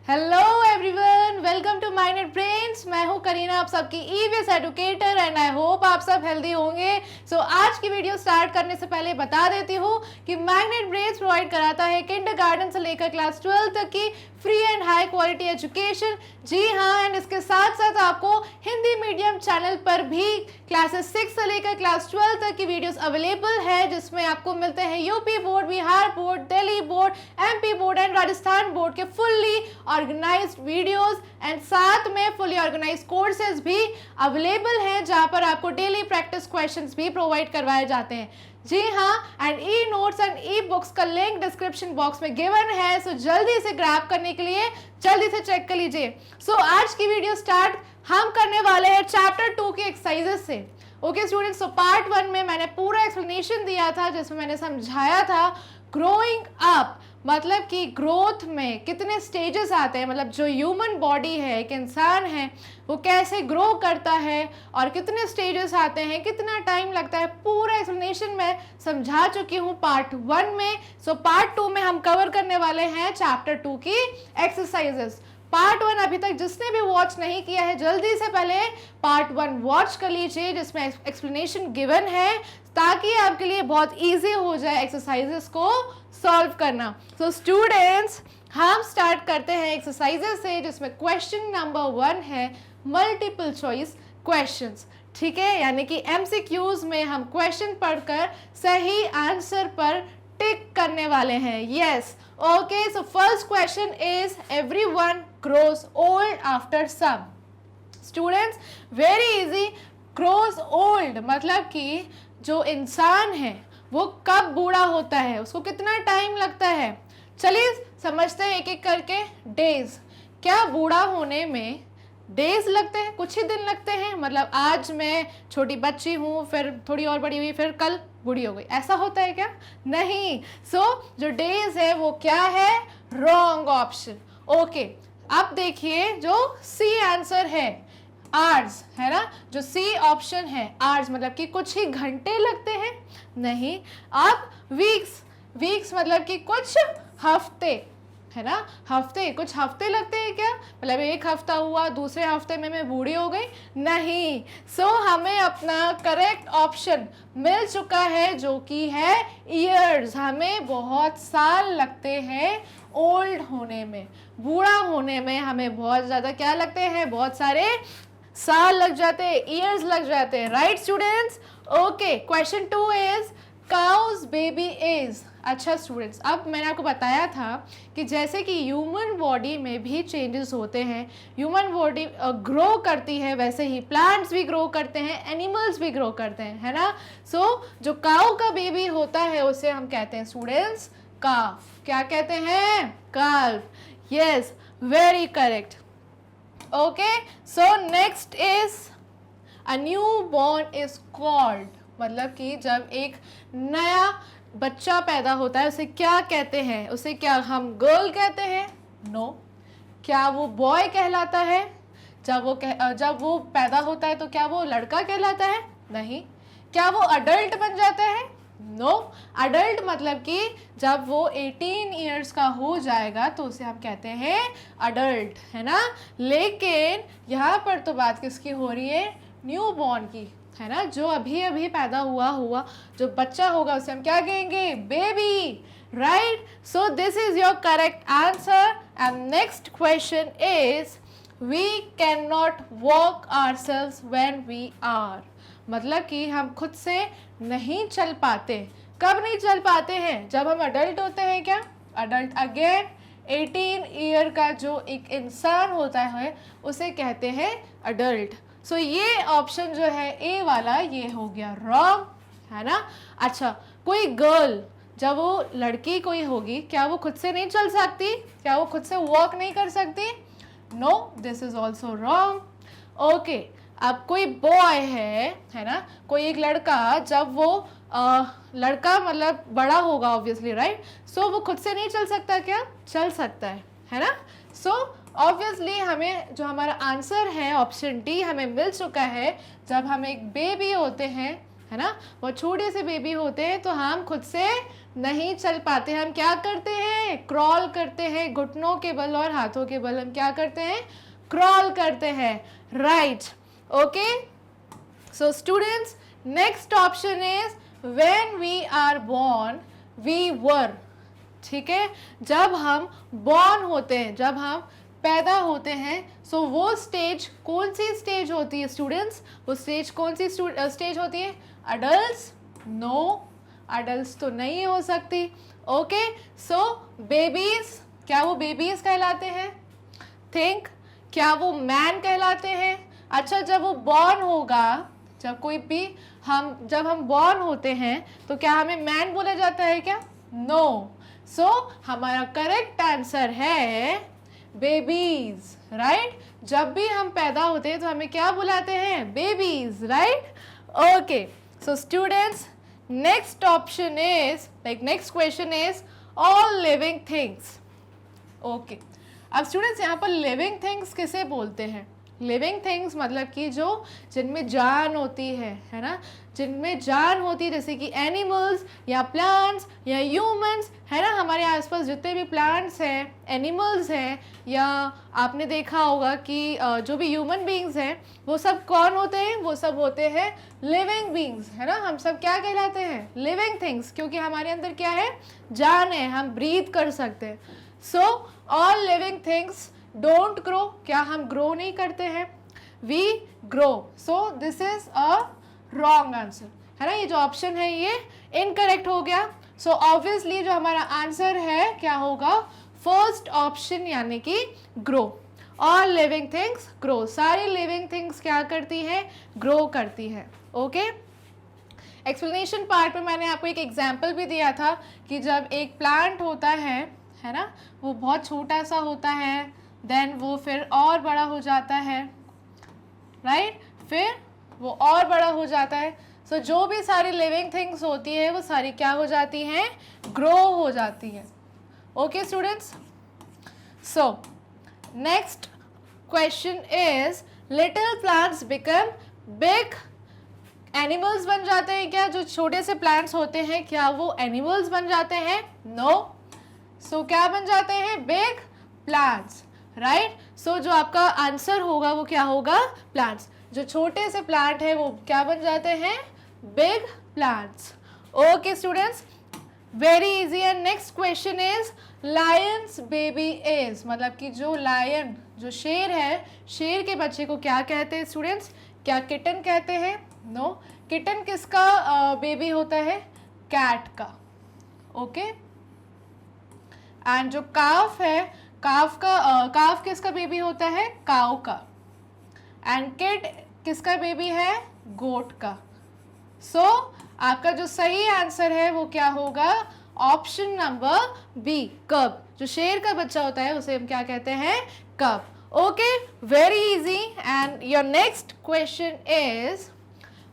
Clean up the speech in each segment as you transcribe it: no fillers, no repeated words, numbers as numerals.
Hello everyone, welcome to Magnet Brains. मैं हूं करीना, आप सबकी EVS educator and I hope आप सब हेल्दी होंगे। आज की वीडियो स्टार्ट करने से पहले बता देती हूं कि माइनेट ब्रेन्स प्रोवाइड कराता है किंडरगार्टन से लेकर क्लास 12 तक की free and high quality education. जी हाँ, एंड इसके साथ साथ आपको हिंदी मीडियम चैनल पर भी क्लासेस 6 से लेकर क्लास 12 तक की वीडियोस अवेलेबल है, जिसमें आपको मिलते हैं UP board, Bihar board, Delhi board, MP board and Rajasthan board के फुल्ली ऑर्गेनाइज्ड वीडियोस एंड साथ में फुली ऑर्गेनाइज्ड कोर्सेज भी अवेलेबल हैं, जहां पर आपको डेली प्रैक्टिस क्वेश्चंस भी प्रोवाइड करवाए जाते हैं। जी हाँ, and e notes and e books का लिंक डिस्क्रिप्शन बॉक्स में गिवन है, सो जल्दी से ग्रैब करने के लिए जल्दी से चेक कर लीजिए। आज की वीडियो स्टार्ट हम करने वाले हैं चैप्टर 2 के एक्सरसाइजेस से। ओके स्टूडेंट्स, पार्ट 1 में मैंने पूरा एक्सप्लेनेशन दिया था, जिसमें मैंने समझाया था ग्रोइंग अप मतलब कि ग्रोथ में कितने स्टेजेस आते हैं, मतलब जो ह्यूमन बॉडी है, एक इंसान है, वो कैसे ग्रो करता है और कितने स्टेजेस आते हैं, कितना टाइम लगता है, पूरा एक्सप्लेनेशन मैं समझा चुकी हूँ पार्ट 1 में। पार्ट 2 में हम कवर करने वाले हैं चैप्टर 2 की एक्सरसाइजेस। पार्ट 1 अभी तक जिसने भी वॉच नहीं किया है, जल्दी से पहले पार्ट 1 वॉच कर लीजिए, जिसमें एक्सप्लेनेशन गिवन है, ताकि आपके लिए बहुत इजी हो जाए एक्सरसाइजेस को सॉल्व करना। स्टूडेंट्स, हम स्टार्ट करते हैं एक्सरसाइजेस से, जिसमें क्वेश्चन नंबर 1 है मल्टीपल चॉइस क्वेश्चंस। ठीक है, यानी कि एमसीक्यूज में हम क्वेश्चन पढ़कर सही आंसर पर टिक करने वाले हैं। Yes, okay. First question is everyone grows old after some। Students, very easy. grows old मतलब कि जो इंसान है वो कब बूढ़ा होता है, उसको कितना टाइम लगता है। चलिए समझते हैं एक एक करके। डेज, क्या बूढ़ा होने में डेज लगते हैं, कुछ ही दिन लगते हैं? मतलब आज मैं छोटी बच्ची हूँ, फिर थोड़ी और बड़ी हुई, फिर कल बूढ़ी हो गई, ऐसा होता है क्या? नहीं। जो डेज है वो क्या है? Wrong option. ओके, अब देखिए जो सी आंसर है आवर्स है ना, जो सी ऑप्शन है आवर्स मतलब कि कुछ ही घंटे लगते हैं। नहीं। अब वीक्स, वीक्स मतलब कि कुछ हफ्ते है ना, हफ्ते, कुछ हफ्ते लगते हैं क्या? मतलब एक हफ्ता हुआ, दूसरे हफ्ते में मैं बूढ़ी हो गई? नहीं। हमें अपना करेक्ट ऑप्शन मिल चुका है, जो कि है ईयर्स। हमें बहुत साल लगते हैं ओल्ड होने में, बूढ़ा होने में हमें बहुत ज़्यादा क्या लगते हैं? बहुत सारे साल लग जाते हैं, ईयर्स लग जाते हैं। Right students? Okay, question 2 is cow's baby is. अच्छा स्टूडेंट्स, अब मैंने आपको बताया था कि जैसे कि ह्यूमन बॉडी में भी चेंजेस होते हैं, ह्यूमन बॉडी ग्रो करती है, वैसे ही प्लांट्स भी ग्रो करते हैं, एनिमल्स भी ग्रो करते हैं, है ना। जो काऊ का बेबी होता है उसे हम कहते हैं स्टूडेंट्स काफ। क्या कहते हैं? काल्फ। Yes, very correct. Okay, next is a new born is called मतलब कि जब एक नया बच्चा पैदा होता है उसे क्या कहते हैं? उसे क्या हम गर्ल कहते हैं? नो। क्या वो बॉय कहलाता है? जब वो पैदा होता है तो क्या वो लड़का कहलाता है? नहीं। क्या वो अडल्ट बन जाता है? नो। अडल्ट मतलब कि जब वो 18 ईयर्स का हो जाएगा तो उसे हम कहते हैं अडल्ट, है ना। लेकिन यहाँ पर तो बात किसकी हो रही है? न्यू बॉर्न की, है ना। जो अभी अभी पैदा हुआ जो बच्चा होगा उसे हम क्या कहेंगे? Baby. Right? This is your correct answer. And next question is we can not walk ourselves when we are मतलब कि हम खुद से नहीं चल पाते। कब नहीं चल पाते हैं? जब हम अडल्ट होते हैं। क्या? अडल्ट अगेन 18 ईयर का जो एक इंसान होता है उसे कहते हैं अडल्ट। ये ऑप्शन जो है ए वाला, ये हो गया रॉन्ग, है ना। अच्छा, कोई गर्ल, जब वो लड़की कोई होगी, क्या वो खुद से नहीं चल सकती? क्या वो खुद से वॉक नहीं कर सकती? No, this is also wrong. Okay, अब कोई बॉय है ना, कोई एक लड़का, जब वो लड़का मतलब बड़ा होगा ऑब्वियसली, राइट। वो खुद से नहीं चल सकता? क्या चल सकता है ना। ऑब्वियसली हमें जो हमारा आंसर है ऑप्शन डी हमें मिल चुका है। जब हम एक बेबी होते हैं, है ना, बहुत छोटे से बेबी होते हैं तो हम खुद से नहीं चल पाते, हम क्या करते हैं, क्रॉल करते हैं, घुटनों के बल और हाथों के बल हम क्या करते हैं, क्रॉल करते हैं, right. Okay, so students, next option is when we are born we were. ठीक है, जब हम बॉर्न होते हैं, जब हम पैदा होते हैं, सो वो स्टेज कौन सी स्टेज होती है स्टूडेंट्स, वो स्टेज कौन सी स्टेज होती है, अडल्ट्स, नो, अडल्ट्स तो नहीं हो सकती। ओके, सो बेबीज, क्या वो बेबीज कहलाते हैं, थिंक, क्या वो मैन कहलाते हैं। अच्छा, जब वो बॉर्न होगा, जब कोई भी जब हम बॉर्न होते हैं तो क्या हमें मैन बोला जाता है क्या, नो। सो हमारा करेक्ट आंसर है बेबीज, राइट। जब भी हम पैदा होते हैं तो हमें क्या बुलाते हैं, babies, right. Okay, so students, next option is next question is all living things. Okay, अब स्टूडेंट्स यहाँ पर लिविंग थिंग्स किसे बोलते हैं, लिविंग थिंग्स मतलब कि जो जिनमें जान होती है ना, जिनमें जान होती है, जैसे कि एनिमल्स या प्लांट्स या ह्यूमंस, है ना। हमारे आसपास जितने भी प्लांट्स हैं, एनिमल्स हैं, या आपने देखा होगा कि जो भी ह्यूमन बीइंग्स हैं वो सब कौन होते हैं, वो सब होते हैं लिविंग बीइंग्स, है ना। हम सब क्या कहलाते हैं, लिविंग थिंग्स, क्योंकि हमारे अंदर क्या है, जान है, हम ब्रीथ कर सकते हैं। So all living things don't grow, क्या हम ग्रो नहीं करते हैं, we grow. So this is a wrong answer, है ना। ये जो ऑप्शन है ये इनकरेक्ट हो गया। सो ऑब्वियसली जो हमारा आंसर है क्या होगा, फर्स्ट ऑप्शन, यानी कि grow. All living things grow, सारी लिविंग थिंग्स क्या करती है, ग्रो करती है। ओके, एक्सप्लेनेशन पार्ट में मैंने आपको एक एग्जाम्पल भी दिया था कि जब एक प्लांट होता है ना, वो बहुत छोटा सा होता है, देन वो फिर और बड़ा हो जाता है, राइट, फिर वो और बड़ा हो जाता है। सो जो भी सारी लिविंग थिंग्स होती है वो सारी क्या हो जाती हैं, ग्रो हो जाती हैं। Okay students, so next question is little plants become big, animals बन जाते हैं क्या, जो छोटे से प्लांट्स होते हैं क्या वो एनिमल्स बन जाते हैं, नो। सो क्या बन जाते हैं, बिग प्लांट्स, राइट। सो जो आपका आंसर होगा वो क्या होगा, प्लांट्स। जो छोटे से प्लांट है वो क्या बन जाते हैं, big plants. Okay students, very easy. And next question is Lions baby is, मतलब कि जो लायन, जो शेर है, शेर के बच्चे को क्या कहते हैं स्टूडेंट्स, क्या किटन कहते हैं, नो। किटन किसका बेबी होता है, कैट का। ओके, एंड जो काफ है, काफ किसका बेबी होता है, काऊ का। एंड किड किसका बेबी है, गोट का। सो आपका जो सही आंसर है वो क्या होगा, ऑप्शन नंबर बी, कब। जो शेर का बच्चा होता है उसे हम क्या कहते हैं, कब। Okay, very easy. And your next question is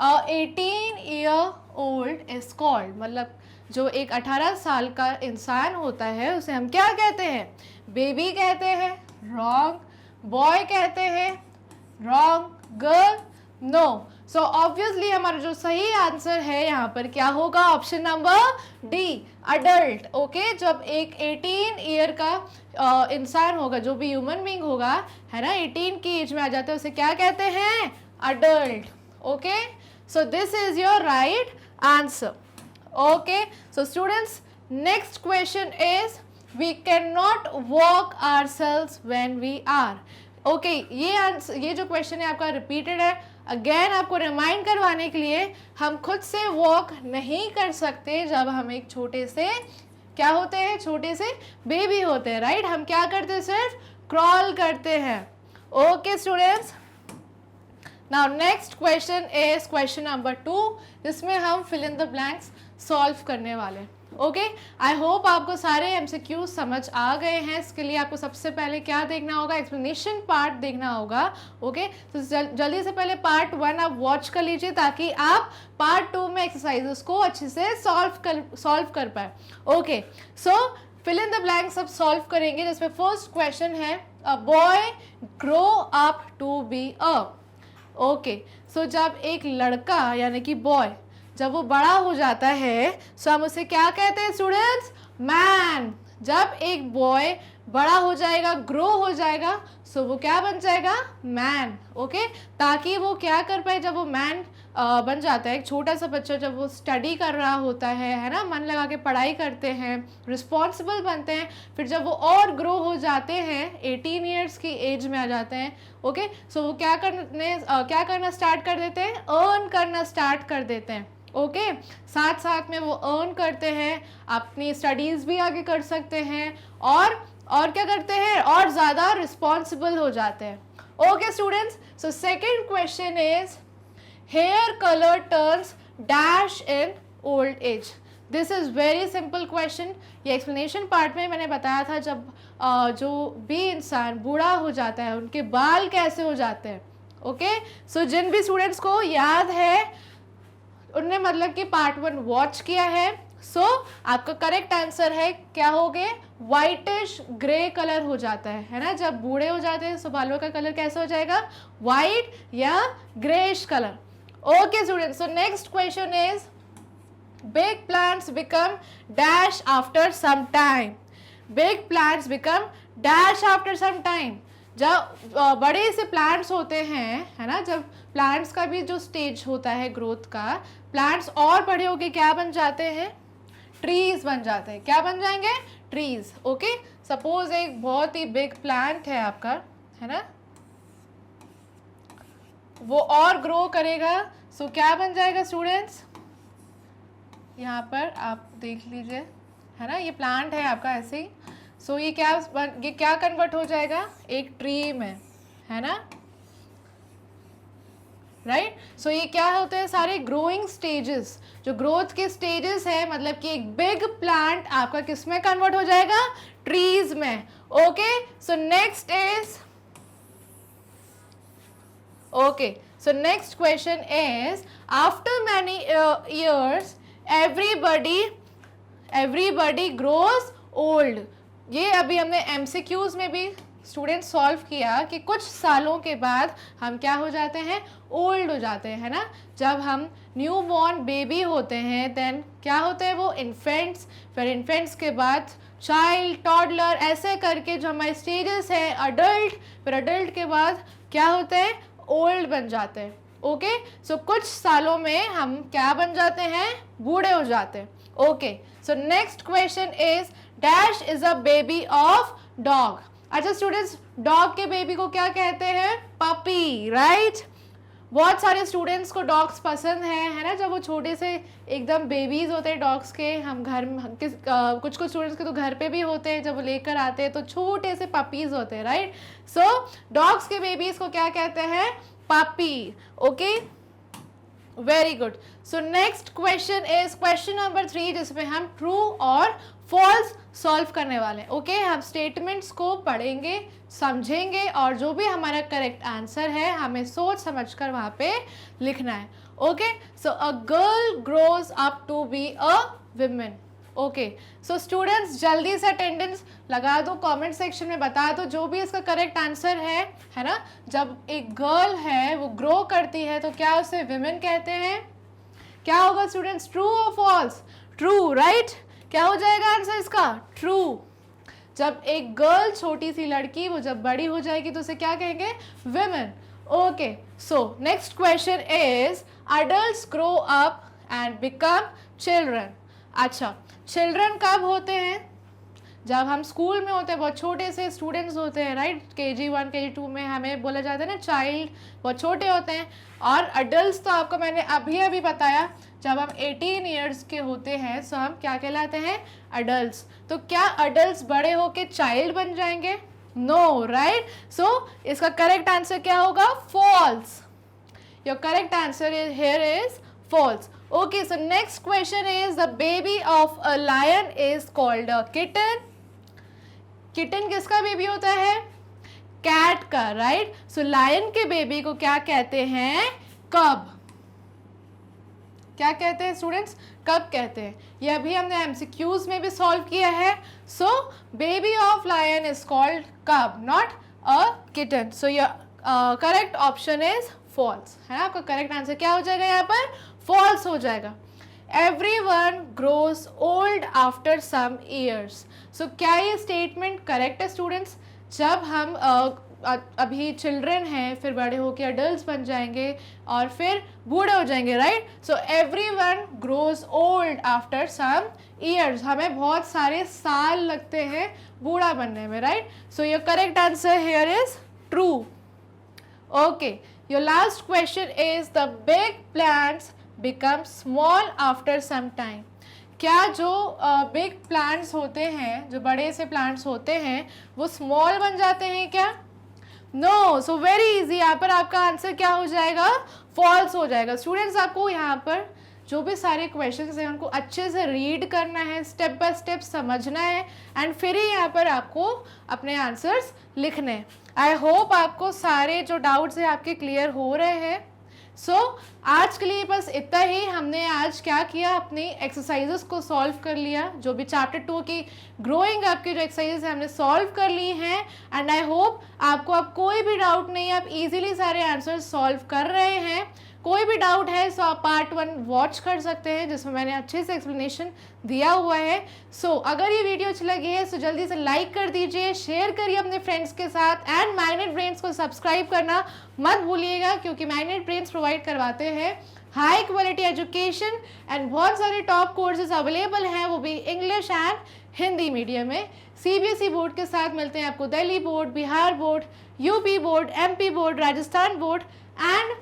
18 year old is called, मतलब जो एक 18 साल का इंसान होता है उसे हम क्या कहते हैं, बेबी कहते हैं, रॉन्ग। बॉय कहते हैं, wrong. Girl, no. So obviously हमारा जो सही आंसर है यहाँ पर क्या होगा, option number D, adult. Okay, जब एक 18 ईयर का इंसान होगा, जो भी ह्यूमन बीइंग होगा, है ना, 18 की एज में आ जाता है, उसे क्या कहते हैं, adult. Okay, so this is your right answer. Okay, so students, next question is we cannot walk ourselves when we are. Okay, ये जो क्वेश्चन है आपका रिपीटेड है। अगेन आपको रिमाइंड करवाने के लिए, हम खुद से वॉक नहीं कर सकते जब हम एक छोटे से क्या होते हैं, छोटे से बेबी होते हैं, राइट। हम क्या करते हैं, सिर्फ क्रॉल करते हैं। Okay students, now next question is question number 2, जिसमें हम fill in the blanks solve करने वाले। ओके, आई होप आपको सारे एमसीक्यूज समझ आ गए हैं। इसके लिए आपको सबसे पहले क्या देखना होगा, एक्सप्लेनेशन पार्ट देखना होगा। ओके, तो जल्दी से पहले पार्ट 1 आप वॉच कर लीजिए ताकि आप पार्ट 2 में एक्सरसाइजेस को अच्छे से सॉल्व कर पाए। Okay, so fill in the blanks अब सॉल्व करेंगे, जिसमें फर्स्ट क्वेश्चन है, a boy grow up to be a. Okay, so जब एक लड़का यानी कि बॉय जब वो बड़ा हो जाता है सो हम उसे क्या कहते हैं स्टूडेंट्स? मैन। जब एक बॉय बड़ा हो जाएगा, ग्रो हो जाएगा, सो वो क्या बन जाएगा? मैन। ओके, ताकि वो क्या कर पाए, जब वो मैन बन जाता है, एक छोटा सा बच्चा जब वो स्टडी कर रहा होता है ना, मन लगा के पढ़ाई करते हैं, रिस्पॉन्सिबल बनते हैं, फिर जब वो और ग्रो हो जाते हैं, 18 ईयर्स की एज में आ जाते हैं, ओके, सो वो क्या करना स्टार्ट कर देते हैं? अर्न करना स्टार्ट कर देते हैं। ओके, साथ साथ में वो अर्न करते हैं, अपनी स्टडीज़ भी आगे कर सकते हैं, और क्या करते हैं? और ज़्यादा रिस्पॉन्सिबल हो जाते हैं। Okay students, so second question is here colour turns dash in old age. This is very simple question. ये एक्सप्लेनेशन पार्ट में मैंने बताया था, जब जो भी इंसान बूढ़ा हो जाता है उनके बाल कैसे हो जाते हैं। ओके, सो जिन भी स्टूडेंट्स को याद है उनने मतलब कि पार्ट 1 वॉच किया है, सो आपका करेक्ट आंसर है क्या हो गए? वाइटिश ग्रे कलर हो जाता है ना, जब बूढ़े हो जाते हैं सो बालों का कलर कैसा हो जाएगा? वाइट या greyish colour. Okay students, so next question is big plants become dash after some time. Big plants become dash after some time. जब बड़े से प्लांट्स होते हैं है ना, जब प्लांट्स का भी जो स्टेज होता है ग्रोथ का, प्लांट्स और बड़े होके क्या बन जाते हैं? ट्रीज बन जाते हैं। क्या बन जाएंगे? ट्रीज। ओके, सपोज एक बहुत ही बिग प्लांट है आपका, है ना, वो और ग्रो करेगा, सो क्या बन जाएगा स्टूडेंट्स? यहाँ पर आप देख लीजिए, है ना, ये प्लांट है आपका ऐसे ही, सो ये क्या कन्वर्ट हो जाएगा? एक ट्री में, है ना, राइट। सो ये क्या होते हैं? सारे ग्रोइंग स्टेजेस, जो ग्रोथ के स्टेजेस है, मतलब कि एक बिग प्लांट आपका किस में कन्वर्ट हो जाएगा? ट्रीज में। Okay, so next is okay, so next question is after many years everybody grows old. ये अभी हमने एमसीक्यूज में भी स्टूडेंट सॉल्व किया कि कुछ सालों के बाद हम क्या हो जाते हैं? ओल्ड हो जाते हैं, है ना। जब हम न्यू बॉर्न बेबी होते हैं देन क्या होते हैं? वो इन्फेंट्स, फिर इन्फेंट्स के बाद चाइल्ड, टॉडलर, ऐसे करके जो हमारे स्टेजेस हैं, अडल्ट, फिर अडल्ट के बाद क्या होते हैं? ओल्ड बन जाते हैं। ओके, सो कुछ सालों में हम क्या बन जाते हैं? बूढ़े हो जाते हैं। Okay, so next question is dash is a baby of dog. अच्छा स्टूडेंट्स, डॉग के बेबी को क्या कहते हैं? Puppy, right. बहुत सारे स्टूडेंट्स को डॉग्स पसंद है ना, जब वो छोटे से एकदम बेबीज होते हैं डॉग्स के, हम घर में कुछ स्टूडेंट्स के तो घर पे भी होते हैं, जब वो लेकर आते हैं तो छोटे से पपीज होते हैं, राइट। सो डॉग्स के बेबीज को क्या कहते हैं? Puppy. Okay, very good. So next question is question number 3, जिसमें हम ट्रू और फॉल्स सॉल्व करने वाले हैं। ओके, हम स्टेटमेंट्स को पढ़ेंगे, समझेंगे, और जो भी हमारा करेक्ट आंसर है हमें सोच समझकर वहाँ पे लिखना है। Okay, so a girl grows up to be a women. Okay, so students जल्दी से अटेंडेंस लगा दो, कमेंट सेक्शन में बता दो जो भी इसका करेक्ट आंसर है ना। जब एक गर्ल है वो ग्रो करती है तो क्या उसे विमेन कहते हैं? क्या होगा स्टूडेंट्स? ट्रू और फॉल्स? True, right. क्या हो जाएगा आंसर इसका? ट्रू। जब एक गर्ल, छोटी सी लड़की, वो जब बड़ी हो जाएगी तो उसे क्या कहेंगे? Women. Okay, so next question is adults grow up and become children. अच्छा, चिल्ड्रन कब होते हैं? जब हम स्कूल में होते हैं, बहुत छोटे से स्टूडेंट्स होते हैं, राइट। KG 1 KG 2 में हमें बोला जाता है ना चाइल्ड, बहुत छोटे होते हैं। और अडल्ट्स तो आपको मैंने अभी बताया, जब हम 18 ईयर्स के होते हैं सो हम क्या कहलाते हैं? अडल्ट्स। तो क्या अडल्ट्स बड़े होके चाइल्ड बन जाएंगे? No, right. सो इसका करेक्ट आंसर क्या होगा? False. Your correct answer is here is false. Okay, so next question is the baby of a lion is called a kitten. Kitten किसका बेबी होता है? कैट का, राइट। सो lion के baby को क्या कहते हैं? कब। क्या कहते हैं स्टूडेंट्स? कब कहते हैं। ये अभी हमने MCQs में भी सॉल्व किया है। So baby of lion is called cub, not a kitten. So your correct option is false, है ना। आपका करेक्ट आंसर क्या हो जाएगा यहाँ पर? फॉल्स हो जाएगा। Everyone grows old after some years. So क्या ये स्टेटमेंट करेक्ट है स्टूडेंट्स? जब हम अभी चिल्ड्रन हैं, फिर बड़े होकर अडल्ट बन जाएंगे और फिर बूढ़े हो जाएंगे, right? So everyone grows old after some years. हमें बहुत सारे साल लगते हैं बूढ़ा बनने में, right? So your correct answer here is true. Okay, your last question is the big plants become small after some time. क्या जो बिग प्लांट्स होते हैं, जो बड़े से प्लांट्स होते हैं, वो स्मॉल बन जाते हैं क्या? नो। सो वेरी इजी, यहाँ पर आपका आंसर क्या हो जाएगा? फॉल्स हो जाएगा। स्टूडेंट्स, आपको यहाँ पर जो भी सारे क्वेश्चंस हैं उनको अच्छे से रीड करना है, स्टेप बाय स्टेप समझना है एंड फिर ही यहाँ पर आपको अपने आंसर्स लिखने हैं। आई होप आपको सारे जो डाउट्स हैं आपके क्लियर हो रहे हैं। सो आज के लिए बस इतना ही। हमने आज क्या किया, अपनी एक्सरसाइजेस को सॉल्व कर लिया। जो भी चैप्टर 2 की ग्रोइंग अप की जो एक्सरसाइजेस है हमने सॉल्व कर ली हैं एंड आई होप आपको अब कोई भी डाउट नहीं है, आप इजीली सारे आंसर्स सॉल्व कर रहे हैं। कोई भी डाउट है सो आप पार्ट 1 वॉच कर सकते हैं जिसमें मैंने अच्छे से एक्सप्लेनेशन दिया हुआ है। सो अगर ये वीडियो अच्छी लगी है सो जल्दी से लाइक कर दीजिए, शेयर करिए अपने फ्रेंड्स के साथ एंड मैग्नेट ब्रेन्स को सब्सक्राइब करना मत भूलिएगा, क्योंकि मैग्नेट ब्रेन्स प्रोवाइड करवाते हैं हाई क्वालिटी एजुकेशन एंड बहुत सारे टॉप कोर्सेज अवेलेबल हैं, वो भी इंग्लिश एंड हिंदी मीडियम में। सीबीएसई बोर्ड के साथ मिलते हैं आपको Delhi board, Bihar board, UP board, MP board, Rajasthan board and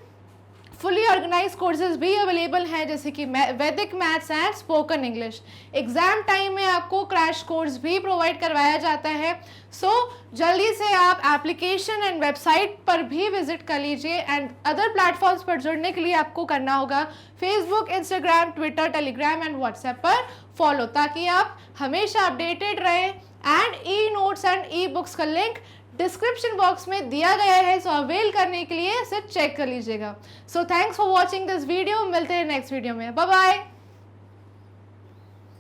fully organise courses भी अवेलेबल हैं जैसे कि वैदिक maths and spoken English. Exam time में आपको क्रैश कोर्स भी प्रोवाइड करवाया जाता है। सो जल्दी से आप एप्लीकेशन एंड वेबसाइट पर भी विजिट कर लीजिए एंड अदर प्लेटफॉर्म्स पर जुड़ने के लिए आपको करना होगा Facebook, Instagram, Twitter, Telegram and WhatsApp पर फॉलो, ताकि आप हमेशा अपडेटेड रहें। And e notes and e books का लिंक डिस्क्रिप्शन बॉक्स में दिया गया है, सो अवेल करने के लिए इसे चेक कर लीजिएगा। So thanks for watching this video. मिलते हैं नेक्स्ट वीडियो में। Bye bye.